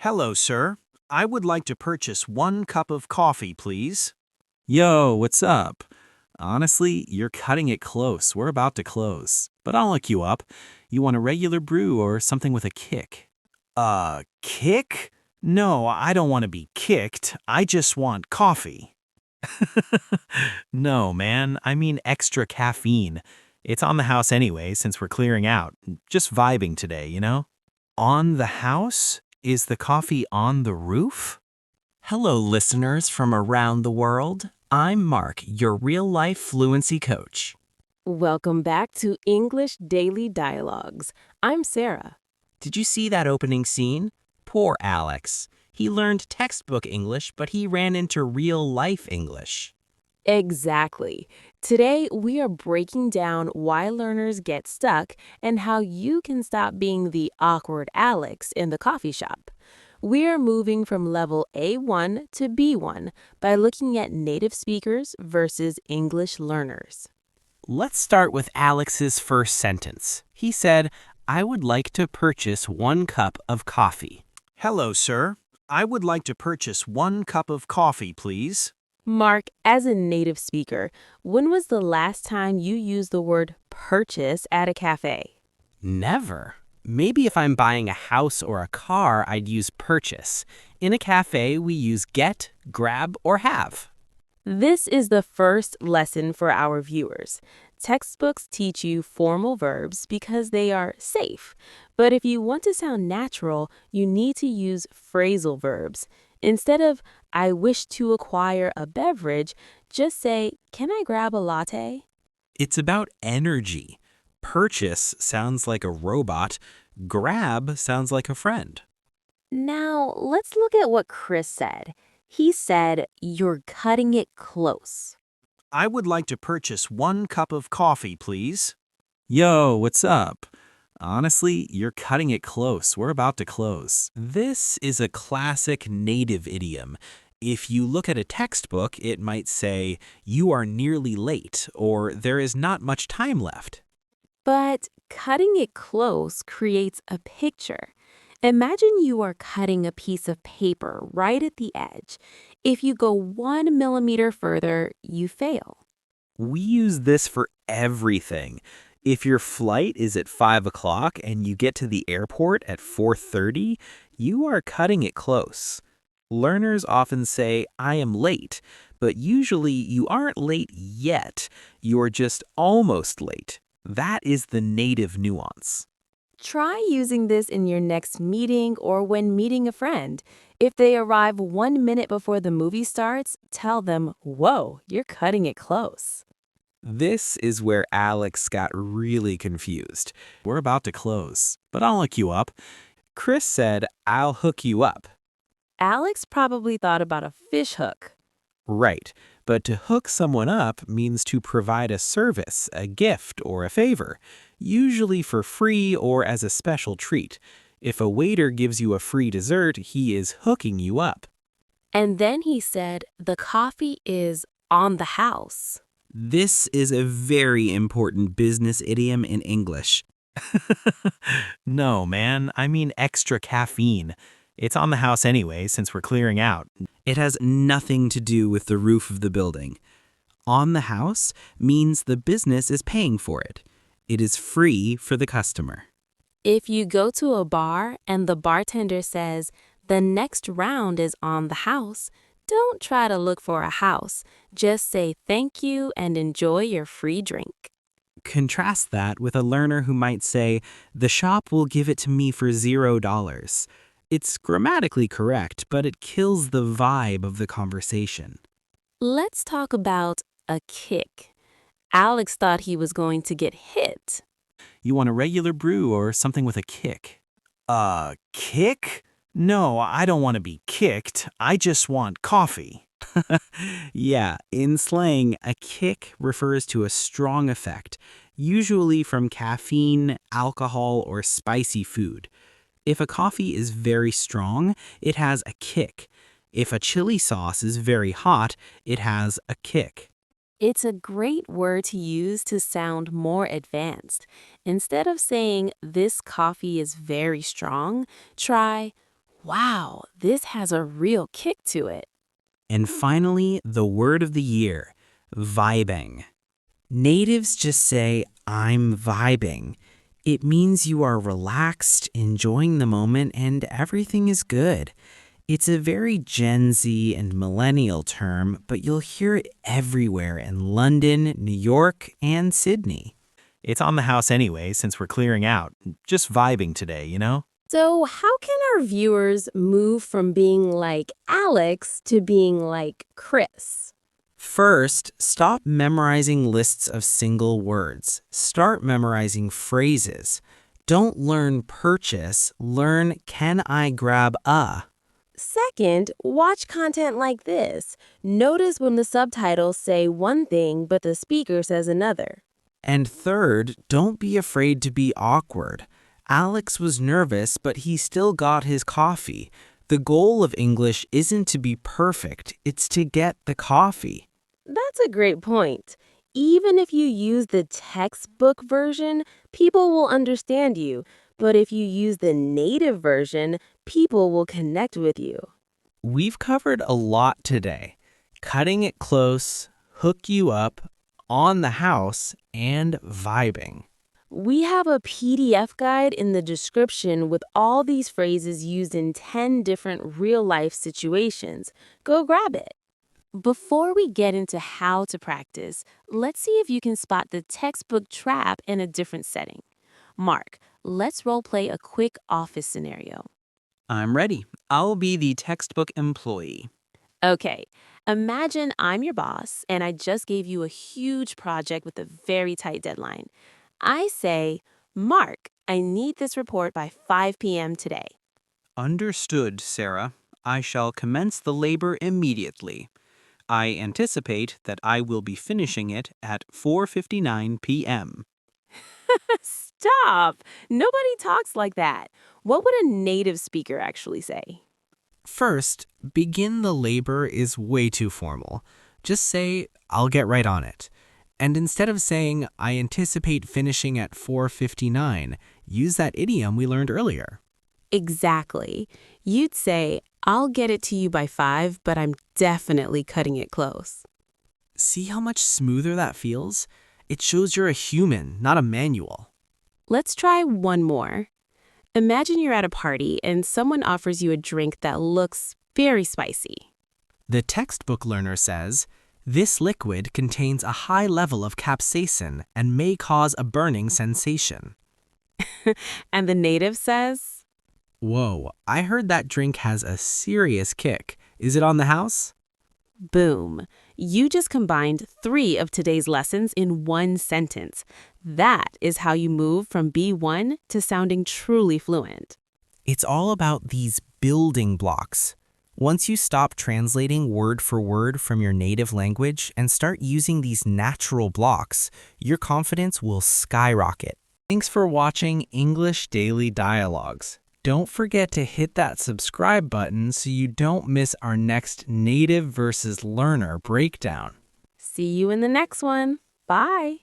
Hello, sir. I would like to purchase 1 cup of coffee, please. Yo, what's up? Honestly, you're cutting it close. We're about to close. But I'll look you up. You want a regular brew or something with a kick? Kick? No, I don't want to be kicked. I just want coffee. No, man. I mean extra caffeine. It's on the house anyway since we're clearing out. Just vibing today, you know? On the house? Is the coffee on the roof? Hello, listeners from around the world. I'm Mark, your real-life fluency coach. Welcome back to English Daily Dialogues. I'm Sarah. Did you see that opening scene? Poor Alex. He learned textbook English, but he ran into real-life English. Exactly. Today, we are breaking down why learners get stuck and how you can stop being the awkward Alex in the coffee shop. We are moving from level A1 to B1 by looking at native speakers versus English learners. Let's start with Alex's first sentence. He said, "I would like to purchase 1 cup of coffee." Hello, sir. I would like to purchase 1 cup of coffee, please. Mark, as a native speaker, when was the last time you used the word purchase at a cafe? Never. Maybe if I'm buying a house or a car, I'd use purchase. In a cafe, we use get, grab, or have. This is the first lesson for our viewers. Textbooks teach you formal verbs because they are safe. But if you want to sound natural, you need to use phrasal verbs. Instead of, I wish to acquire a beverage, just say, can I grab a latte? It's about energy. Purchase sounds like a robot. Grab sounds like a friend. Now, let's look at what Chris said. He said, you're cutting it close. I would like to purchase 1 cup of coffee, please. Yo, what's up? Honestly, you're cutting it close. We're about to close. This is a classic native idiom. If you look at a textbook, it might say, you are nearly late, or there is not much time left. But cutting it close creates a picture. Imagine you are cutting a piece of paper right at the edge. If you go 1 millimeter further, you fail. We use this for everything. If your flight is at 5 o'clock and you get to the airport at 4:30, you are cutting it close. Learners often say, I am late, but usually you aren't late yet. You're just almost late. That is the native nuance. Try using this in your next meeting or when meeting a friend. If they arrive 1 minute before the movie starts, tell them, whoa, you're cutting it close. This is where Alex got really confused. We're about to close, but I'll hook you up. Chris said, I'll hook you up. Alex probably thought about a fish hook. Right, but to hook someone up means to provide a service, a gift, or a favor, usually for free or as a special treat. If a waiter gives you a free dessert, he is hooking you up. And then he said, the coffee is on the house. This is a very important business idiom in English. No, man. I mean extra caffeine. It's on the house anyway since we're clearing out. It has nothing to do with the roof of the building. On the house means the business is paying for it. It is free for the customer. If you go to a bar and the bartender says, the next round is on the house, don't try to look for a house. Just say thank you and enjoy your free drink. Contrast that with a learner who might say, the shop will give it to me for $0. It's grammatically correct, but it kills the vibe of the conversation. Let's talk about a kick. Alex thought he was going to get hit. You want a regular brew or something with a kick? Kick? No, I don't want to be kicked. I just want coffee. Yeah, in slang, a kick refers to a strong effect, usually from caffeine, alcohol, or spicy food. If a coffee is very strong, it has a kick. If a chili sauce is very hot, it has a kick. It's a great word to use to sound more advanced. Instead of saying, this coffee is very strong, try, Wow, this has a real kick to it. And finally, the word of the year, vibing. Natives just say, I'm vibing. It means you are relaxed, enjoying the moment, and everything is good. It's a very Gen Z and millennial term, but you'll hear it everywhere in London, New York, and Sydney. It's on the house anyway since we're clearing out. Just vibing today, you know? So how can our viewers move from being like Alex to being like Chris? First, stop memorizing lists of single words. Start memorizing phrases. Don't learn purchase, learn can I grab a. Second, watch content like this. Notice when the subtitles say one thing but the speaker says another. And third, don't be afraid to be awkward. Alex was nervous, but he still got his coffee. The goal of English isn't to be perfect, it's to get the coffee. That's a great point. Even if you use the textbook version, people will understand you. But if you use the native version, people will connect with you. We've covered a lot today. Cutting it close, hook you up, on the house, and vibing. We have a PDF guide in the description with all these phrases used in 10 different real-life situations. Go grab it. Before we get into how to practice, let's see if you can spot the textbook trap in a different setting. Mark, let's role-play a quick office scenario. I'm ready. I'll be the textbook employee. Okay, imagine I'm your boss and I just gave you a huge project with a very tight deadline. I say, Mark, I need this report by 5 p.m. today. Understood, Sarah. I shall commence the labor immediately. I anticipate that I will be finishing it at 4:59 p.m. Stop! Nobody talks like that. What would a native speaker actually say? First, begin the labor is way too formal. Just say, I'll get right on it. And instead of saying, I anticipate finishing at 4:59, use that idiom we learned earlier. Exactly. You'd say, I'll get it to you by 5, but I'm definitely cutting it close. See how much smoother that feels? It shows you're a human, not a manual. Let's try one more. Imagine you're at a party and someone offers you a drink that looks very spicy. The textbook learner says, this liquid contains a high level of capsaicin and may cause a burning sensation. And the native says, Whoa, I heard that drink has a serious kick. Is it on the house? boom. You just combined 3 of today's lessons in one sentence. That is how you move from B1 to sounding truly fluent. It's all about these building blocks. Once you stop translating word for word from your native language and start using these natural blocks, your confidence will skyrocket. Thanks for watching English Daily Dialogues. Don't forget to hit that subscribe button so you don't miss our next native versus learner breakdown. See you in the next one. Bye.